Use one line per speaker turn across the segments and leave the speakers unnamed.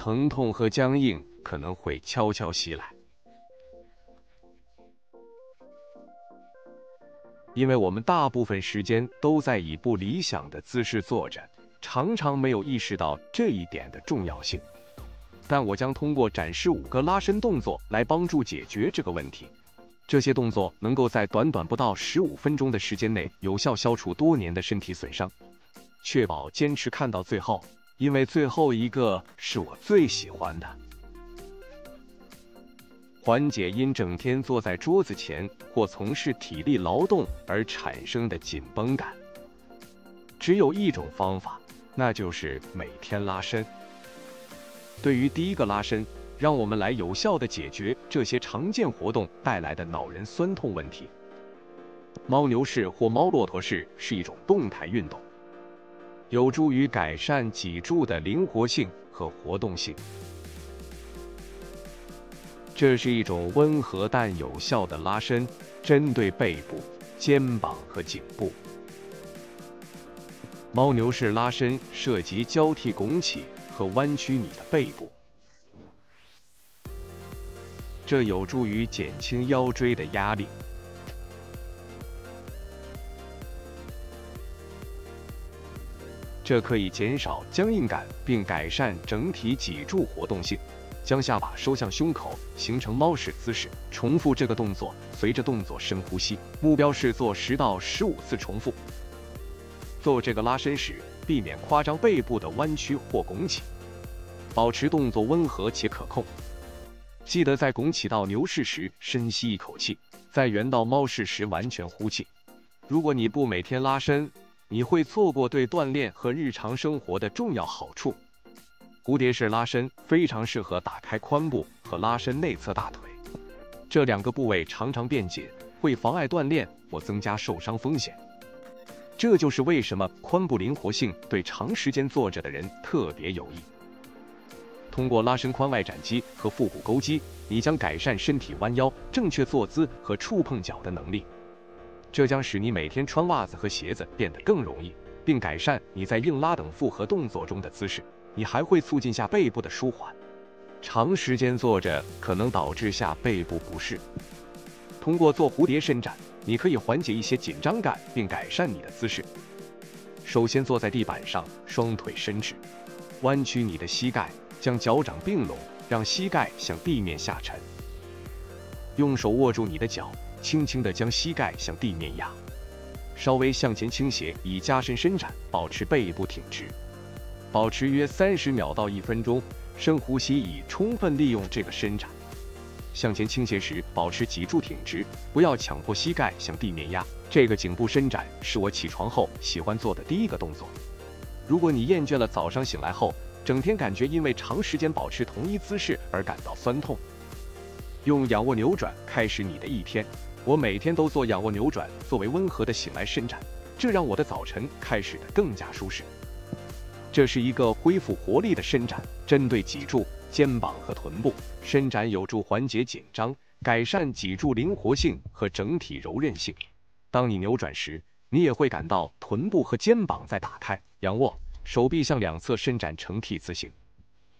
疼痛和僵硬可能会悄悄袭来。因为我们大部分时间都在以不理想的姿势坐着，常常没有意识到这一点的重要性。但我将通过展示5个拉伸动作来帮助解决这个问题。这些动作能够在短短不到15分钟的时间内有效消除多年的身体损伤。确保坚持看到最后，因为最后一个是我最喜欢的。缓解因整天坐在桌子前或从事体力劳动而产生的紧绷感。只有一种方法，那就是每天拉伸。对于第一个拉伸，让我们来有效地解决这些常见活动带来的恼人酸痛问题。猫牛式或猫骆驼式是一种动态运动，有助于改善脊柱的灵活性和活动性。这是一种温和但有效的拉伸，针对背部、肩膀和颈部。猫牛式拉伸涉及交替拱起和弯曲你的背部，这有助于减轻腰椎的压力。这可以减少僵硬感，并改善整体脊柱活动性。将下巴收向胸口，形成猫式姿势。重复这个动作，随着动作深呼吸。目标是做10到15次重复。做这个拉伸时，避免夸张背部的弯曲或拱起，保持动作温和且可控。记得在拱起到牛式时深吸一口气，在圆到猫式时完全呼气。如果你不每天拉伸，你会错过对锻炼和日常生活的重要好处。蝴蝶式拉伸非常适合打开髋部和拉伸内侧大腿，这2个部位常常变紧，会妨碍锻炼或增加受伤风险。这就是为什么髋部灵活性对长时间坐着的人特别有益。通过拉伸髋外展肌和腹股沟肌，你将改善身体弯腰、正确坐姿和触碰脚的能力。这将使你每天穿袜子和鞋子变得更容易，并改善你在硬拉等复合动作中的姿势。你还会促进下背部的舒缓。长时间坐着可能导致下背部不适。通过做蝴蝶伸展，你可以缓解一些紧张感，并改善你的姿势。首先坐在地板上，双腿伸直，弯曲你的膝盖，将脚掌并拢，让膝盖向地面下沉。用手握住你的脚，轻轻地将膝盖向地面压，稍微向前倾斜，以加深伸展，保持背部挺直。保持约30秒到1分钟，深呼吸以充分利用这个伸展。向前倾斜时，保持脊柱挺直，不要强迫膝盖向地面压。这个颈部伸展是我起床后喜欢做的第一个动作。如果你厌倦了早上醒来后整天感觉因为长时间保持同一姿势而感到酸痛，用仰卧扭转开始你的一天。我每天都做仰卧扭转作为温和的醒来伸展，这让我的早晨开始得更加舒适。这是一个恢复活力的伸展，针对脊柱、肩膀和臀部。伸展有助缓解紧张，改善脊柱灵活性和整体柔韧性。当你扭转时，你也会感到臀部和肩膀在打开。仰卧，手臂向两侧伸展成 T 字形，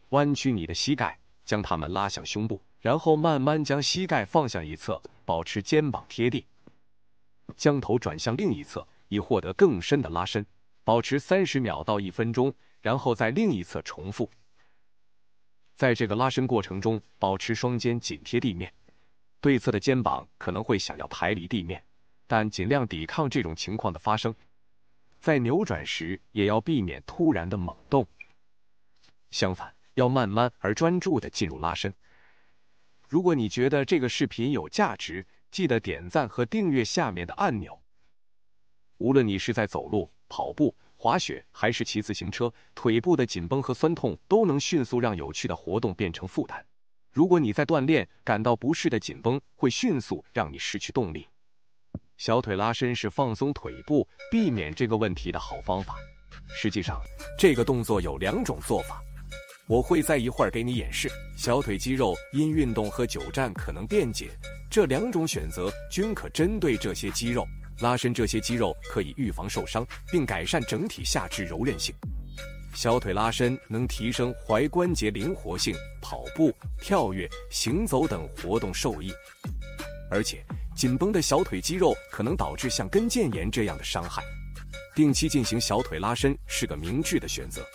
弯曲你的膝盖，将它们拉向胸部，然后慢慢将膝盖放向一侧，保持肩膀贴地。将头转向另一侧，以获得更深的拉伸。保持30秒到1分钟，然后在另一侧重复。在这个拉伸过程中，保持双肩紧贴地面，对侧的肩膀可能会想要抬离地面，但尽量抵抗这种情况的发生。在扭转时，也要避免突然的猛动，相反，要慢慢而专注地进入拉伸。如果你觉得这个视频有价值，记得点赞和订阅下面的按钮。无论你是在走路、跑步、滑雪还是骑自行车，腿部的紧绷和酸痛都能迅速让有趣的活动变成负担。如果你在锻炼感到不适的紧绷，会迅速让你失去动力。小腿拉伸是放松腿部、避免这个问题的好方法。实际上，这个动作有2种做法，我会在一会儿给你演示。小腿肌肉因运动和久站可能变紧，这2种选择均可针对这些肌肉。拉伸这些肌肉可以预防受伤，并改善整体下肢柔韧性。小腿拉伸能提升踝关节灵活性，跑步、跳跃、行走等活动受益。而且，紧绷的小腿肌肉可能导致像跟腱炎这样的伤害。定期进行小腿拉伸是个明智的选择。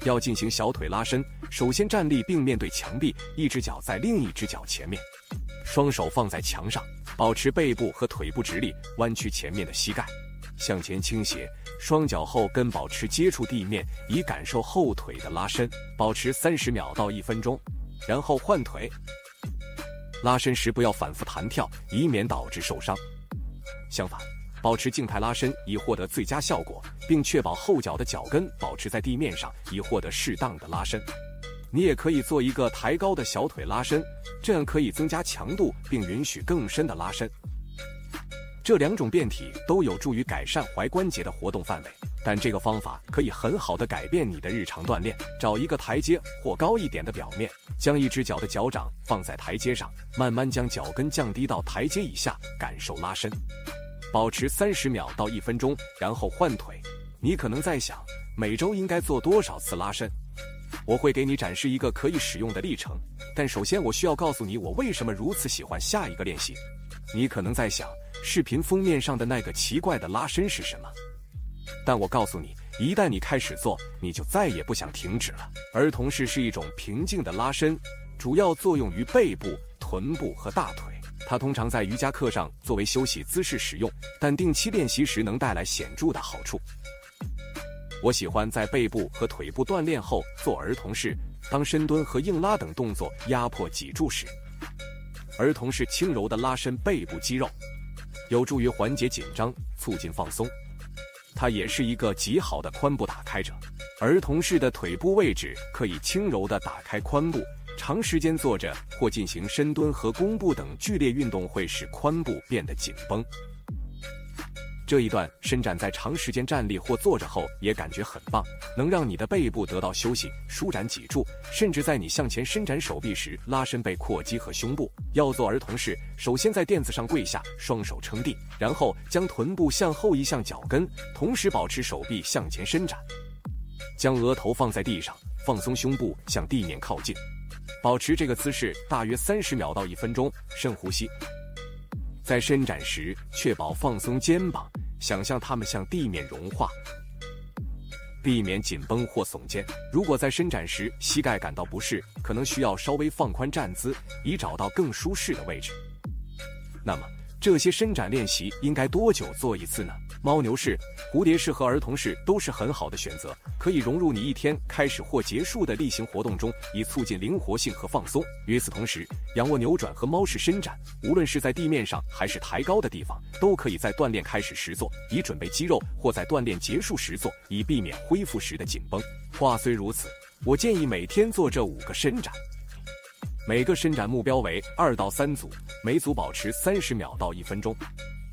要进行小腿拉伸，首先站立并面对墙壁，一只脚在另一只脚前面，双手放在墙上，保持背部和腿部直立，弯曲前面的膝盖，向前倾斜，双脚后跟保持接触地面，以感受后腿的拉伸，保持30秒到1分钟，然后换腿。拉伸时不要反复弹跳，以免导致受伤。相反，保持静态拉伸以获得最佳效果，并确保后脚的脚跟保持在地面上，以获得适当的拉伸。你也可以做一个抬高的小腿拉伸，这样可以增加强度，并允许更深的拉伸。这2种变体都有助于改善踝关节的活动范围，但这个方法可以很好的改变你的日常锻炼。找一个台阶或高一点的表面，将一只脚的脚掌放在台阶上，慢慢将脚跟降低到台阶以下，感受拉伸。保持30秒到1分钟，然后换腿。你可能在想，每周应该做多少次拉伸？我会给你展示一个可以使用的历程，但首先我需要告诉你我为什么如此喜欢下一个练习。你可能在想，视频封面上的那个奇怪的拉伸是什么？但我告诉你，一旦你开始做，你就再也不想停止了。儿童式是一种平静的拉伸，主要作用于背部、臀部和大腿。它通常在瑜伽课上作为休息姿势使用，但定期练习时能带来显著的好处。我喜欢在背部和腿部锻炼后做儿童式，当深蹲和硬拉等动作压迫脊柱时。儿童式轻柔地拉伸背部肌肉，有助于缓解紧张，促进放松。它也是一个极好的髋部打开者。儿童式的腿部位置可以轻柔地打开髋部，长时间坐着或进行深蹲和弓步等剧烈运动会使髋部变得紧绷。这一段伸展在长时间站立或坐着后也感觉很棒，能让你的背部得到休息，舒展脊柱，甚至在你向前伸展手臂时拉伸背阔肌和胸部。要做儿童式，首先在垫子上跪下，双手撑地，然后将臀部向后移向脚跟，同时保持手臂向前伸展，将额头放在地上，放松胸部向地面靠近，保持这个姿势大约30秒到1分钟，深呼吸。在伸展时，确保放松肩膀，想象它们向地面融化，避免紧绷或耸肩。如果在伸展时膝盖感到不适，可能需要稍微放宽站姿，以找到更舒适的位置。那么，这些伸展练习应该多久做一次呢？猫牛式、蝴蝶式和儿童式都是很好的选择，可以融入你一天开始或结束的例行活动中，以促进灵活性和放松。与此同时，仰卧扭转和猫式伸展，无论是在地面上还是抬高的地方，都可以在锻炼开始时做，以准备肌肉，或在锻炼结束时做，以避免恢复时的紧绷。话虽如此，我建议每天做这5个伸展。每个伸展目标为2到3组，每组保持30秒到1分钟。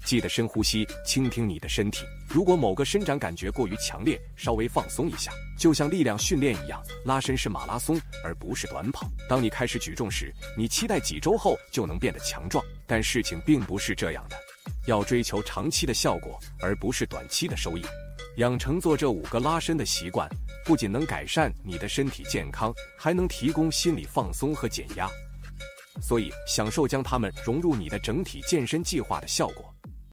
记得深呼吸，倾听你的身体。如果某个伸展感觉过于强烈，稍微放松一下。就像力量训练一样，拉伸是马拉松，而不是短跑。当你开始举重时，你期待几周后就能变得强壮，但事情并不是这样的。要追求长期的效果，而不是短期的收益。养成做这5个拉伸的习惯，不仅能改善你的身体健康，还能提供心理放松和减压。所以，享受将它们融入你的整体健身计划的效果。